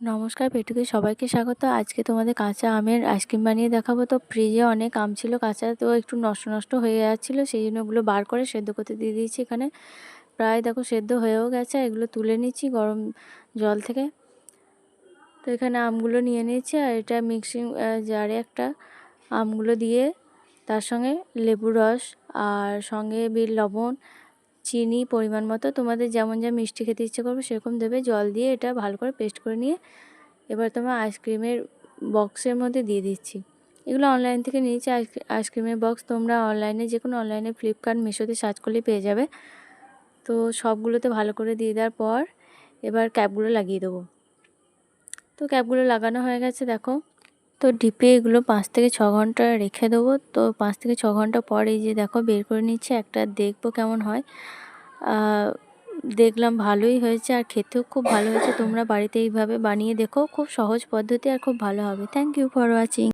নমস্কার, পেটুকে সবাইকে স্বাগত। আজকে তোমাদের কাঁচা আমের আইসক্রিম বানিয়ে দেখাবো। তো ফ্রিজে অনেক আম ছিল কাঁচা, তো একটু নষ্ট নষ্ট হয়ে যাচ্ছিলো, সেই জন্য ওগুলো বার করে সেদ্ধ করতে দিয়ে দিয়েছি। এখানে প্রায় দেখো সেদ্ধ হয়েও গেছে, এগুলো তুলে নিচ্ছি গরম জল থেকে। তো এখানে আমগুলো নিয়ে নিয়েছি, আর এটা মিক্সিং জারে একটা আমগুলো দিয়ে তার সঙ্গে লেবু রস আর সঙ্গে বিট লবণ, চিনি পরিমাণ মতো, তোমাদের যেমন যা মিষ্টি খেতে ইচ্ছে করবে সেরকম দেবে, জল দিয়ে এটা ভালো করে পেস্ট করে নিয়ে এবার তোমার আইসক্রিমের বক্সের মধ্যে দিয়ে দিচ্ছি। এগুলো অনলাইন থেকে নিয়েছি আইসক্রিমের বক্স, তোমরা অনলাইনে যে কোনো অনলাইনে ফ্লিপকার্ট মিশোতে সার্চ করলেই পেয়ে যাবে। তো সবগুলোতে ভালো করে দিয়ে দেওয়ার পর এবার ক্যাপগুলো লাগিয়ে দেবো। তো ক্যাপগুলো লাগানো হয়ে গেছে দেখো। তো ডিপে এগুলো 5 থেকে 6 ঘন্টা রেখে দেবো। তো 5 থেকে 6 ঘন্টা পর এই যে দেখো বের করে নিচ্ছে, একটা দেখবো কেমন হয়। দেখলাম ভালোই হয়েছে আর খেতেও খুব ভালো হয়েছে। তোমরা বাড়িতে এইভাবে বানিয়ে দেখো, খুব সহজ পদ্ধতি আর খুব ভালো হবে। Thank you for watching.